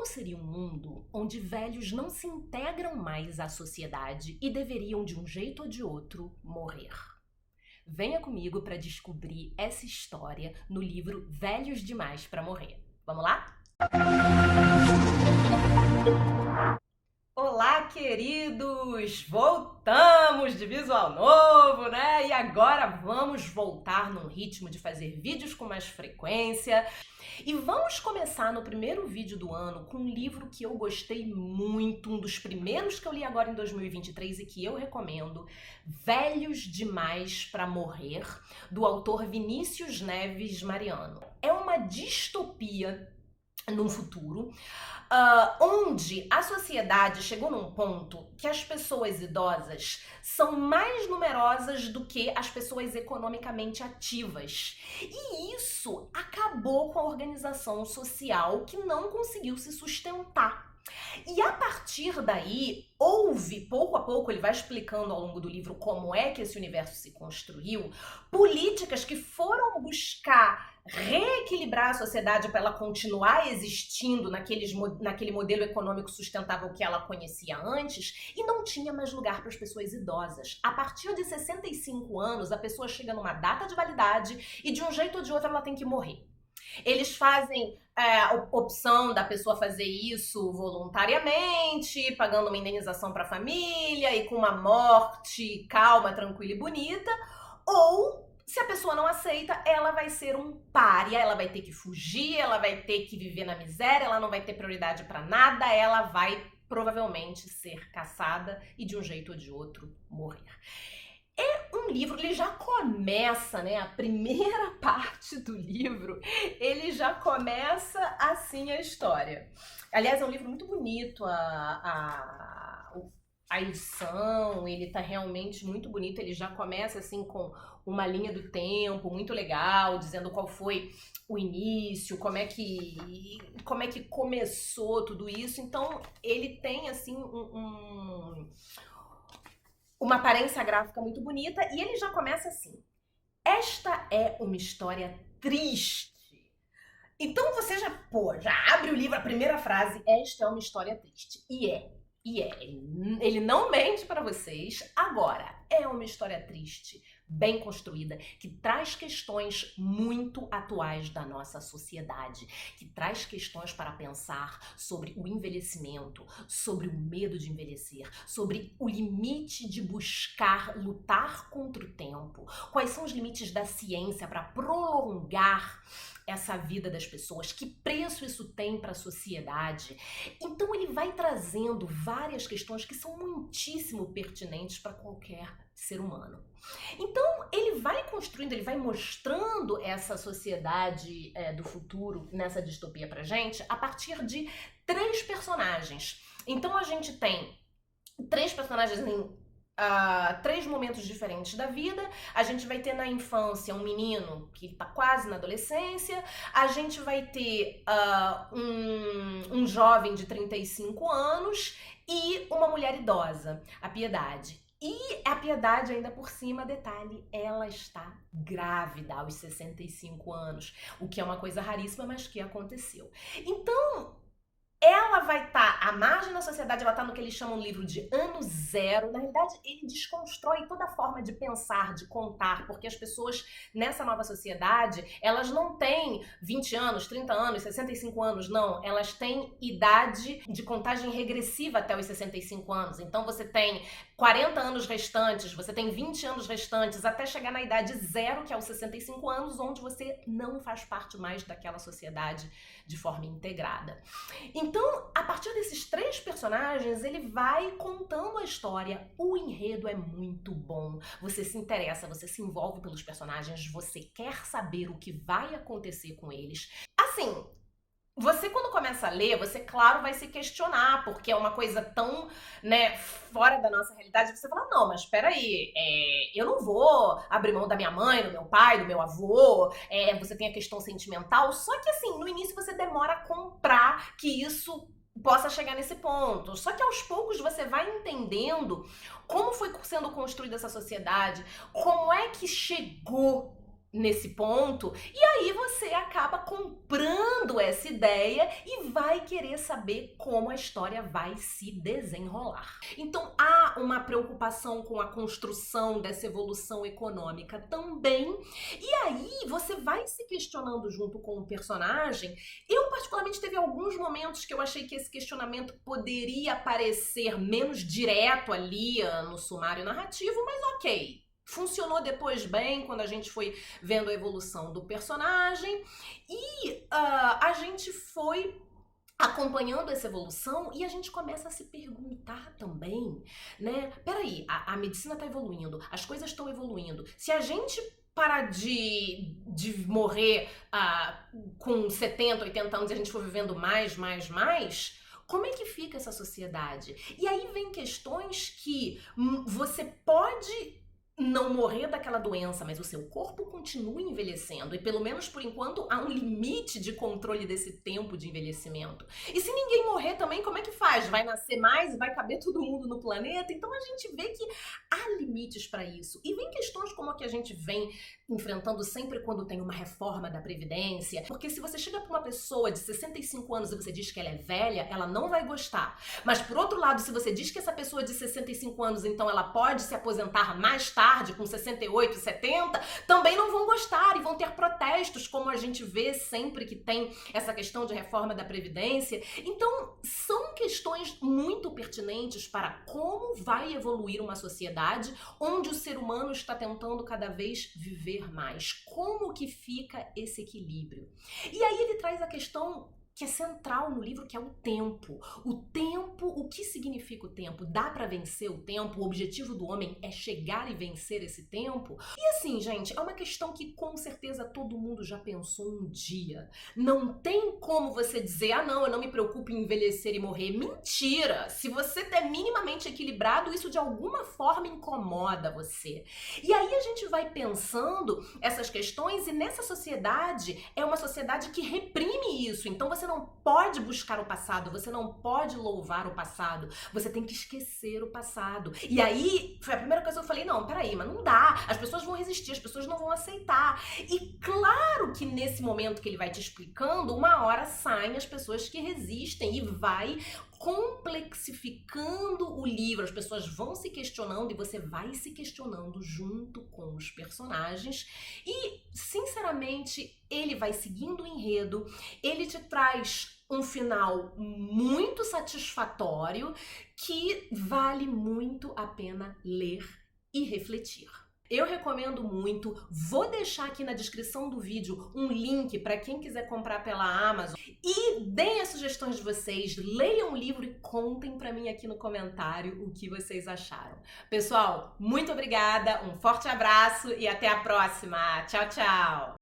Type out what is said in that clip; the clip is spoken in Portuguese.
Como seria um mundo onde velhos não se integram mais à sociedade e deveriam, de um jeito ou de outro, morrer? Venha comigo para descobrir essa história no livro Velhos Demais para Morrer. Vamos lá? Olá, queridos! Voltamos de visual novo, né? E agora vamos voltar num ritmo de fazer vídeos com mais frequência. E vamos começar no primeiro vídeo do ano com um livro que eu gostei muito, um dos primeiros que eu li agora em 2023 e que eu recomendo, Velhos Demais para Morrer, do autor Vinícius Neves Mariano. É uma distopia num futuro onde a sociedade chegou num ponto que as pessoas idosas são mais numerosas do que as pessoas economicamente ativas. E isso acabou com a organização social que não conseguiu se sustentar. E a partir daí, houve, pouco a pouco, ele vai explicando ao longo do livro como é que esse universo se construiu, políticas que foram buscar reequilibrar a sociedade para ela continuar existindo naquele modelo econômico sustentável que ela conhecia antes, e não tinha mais lugar para as pessoas idosas. A partir de 65 anos, a pessoa chega numa data de validade e de um jeito ou de outro ela tem que morrer. Eles fazem a opção da pessoa fazer isso voluntariamente, pagando uma indenização para a família e com uma morte calma, tranquila e bonita, ou se a pessoa não aceita, ela vai ser um pária, ela vai ter que fugir, ela vai ter que viver na miséria, ela não vai ter prioridade para nada, ela vai provavelmente ser caçada e de um jeito ou de outro morrer. Um livro, ele já começa, né, a primeira parte do livro, ele já começa assim a história. Aliás, é um livro muito bonito, a edição, ele tá realmente muito bonito, ele já começa assim com uma linha do tempo muito legal, dizendo qual foi o início, como é que começou tudo isso. Então, ele tem assim uma aparência gráfica muito bonita, e ele já começa assim: esta é uma história triste. Então você já abre o livro, a primeira frase, esta é uma história triste. E é. Ele não mente para vocês. Agora, é uma história triste, bem construída, que traz questões muito atuais da nossa sociedade, que traz questões para pensar sobre o envelhecimento, sobre o medo de envelhecer, sobre o limite de buscar lutar contra o tempo, quais são os limites da ciência para prolongar essa vida das pessoas, que preço isso tem para a sociedade. Então ele vai trazendo várias questões que são muitíssimo pertinentes para qualquer ser humano. Então ele vai construindo, ele vai mostrando essa sociedade do futuro nessa distopia pra gente a partir de 3 personagens. Então a gente tem 3 personagens em 3 momentos diferentes da vida. A gente vai ter na infância um menino que tá quase na adolescência, a gente vai ter um jovem de 35 anos e uma mulher idosa, a Piedade. E a Piedade, ainda por cima, detalhe, ela está grávida aos 65 anos, o que é uma coisa raríssima, mas que aconteceu. Então, ela vai estar à margem da sociedade, ela está no que eles chamam de livro de ano zero. Na realidade, ele desconstrói toda a forma de pensar, de contar, porque as pessoas nessa nova sociedade, elas não têm 20 anos, 30 anos, 65 anos, não. Elas têm idade de contagem regressiva até os 65 anos. Então você tem 40 anos restantes, você tem 20 anos restantes, até chegar na idade zero, que é os 65 anos, onde você não faz parte mais daquela sociedade de forma integrada. Então, a partir desses 3 personagens, ele vai contando a história. O enredo é muito bom. Você se interessa, você se envolve pelos personagens, você quer saber o que vai acontecer com eles. Assim, você quando começa a ler, você, claro, vai se questionar, porque é uma coisa tão, né, fora da nossa realidade, você fala, não, mas espera aí, eu não vou abrir mão da minha mãe, do meu pai, do meu avô, você tem a questão sentimental, só que assim, no início você demora a comprar que isso possa chegar nesse ponto. Só que aos poucos você vai entendendo como foi sendo construída essa sociedade, como é que chegou nesse ponto, e aí você acaba comprando essa ideia e vai querer saber como a história vai se desenrolar. Então há uma preocupação com a construção dessa evolução econômica também, e aí você vai se questionando junto com o personagem. Eu particularmente teve alguns momentos que eu achei que esse questionamento poderia parecer menos direto ali no sumário narrativo, mas ok. Funcionou depois bem quando a gente foi vendo a evolução do personagem e a gente foi acompanhando essa evolução e a gente começa a se perguntar também, né? Peraí, a medicina tá evoluindo, as coisas estão evoluindo. Se a gente parar de morrer com 70, 80 anos e a gente for vivendo mais, como é que fica essa sociedade? E aí vem questões que você pode não morrer daquela doença, mas o seu corpo continua envelhecendo e pelo menos por enquanto há um limite de controle desse tempo de envelhecimento. E se ninguém morrer também, como é que faz? Vai nascer mais? Vai caber todo mundo no planeta? Então a gente vê que há limites para isso. E vem questões como a que a gente vem enfrentando sempre quando tem uma reforma da Previdência, porque se você chega para uma pessoa de 65 anos e você diz que ela é velha, ela não vai gostar. Mas por outro lado, se você diz que essa pessoa de 65 anos, então ela pode se aposentar mais tarde, com 68, 70, também não vão gostar e vão ter protestos, como a gente vê sempre que tem essa questão de reforma da Previdência. Então, são questões muito pertinentes para como vai evoluir uma sociedade onde o ser humano está tentando cada vez viver mais. Como que fica esse equilíbrio? E aí ele traz a questão que é central no livro, que é o tempo. O tempo, o que significa o tempo? Dá pra vencer o tempo? O objetivo do homem é chegar e vencer esse tempo? E assim, gente, é uma questão que com certeza todo mundo já pensou um dia. Não tem como você dizer, ah não, eu não me preocupo em envelhecer e morrer. Mentira! Se você é minimamente equilibrado, isso de alguma forma incomoda você. E aí a gente vai pensando essas questões e nessa sociedade, é uma sociedade que reprime isso. Então você não pode buscar o passado, você não pode louvar o passado, você tem que esquecer o passado. E aí, foi a primeira coisa que eu falei, não, peraí, mas não dá, as pessoas vão resistir, as pessoas não vão aceitar. E claro que nesse momento que ele vai te explicando, uma hora saem as pessoas que resistem e vai complexificando o livro, as pessoas vão se questionando e você vai se questionando junto com os personagens e, sinceramente, ele vai seguindo o enredo, ele te traz um final muito satisfatório que vale muito a pena ler e refletir. Eu recomendo muito, vou deixar aqui na descrição do vídeo um link para quem quiser comprar pela Amazon e deem as sugestões de vocês, leiam o livro e contem para mim aqui no comentário o que vocês acharam. Pessoal, muito obrigada, um forte abraço e até a próxima. Tchau, tchau!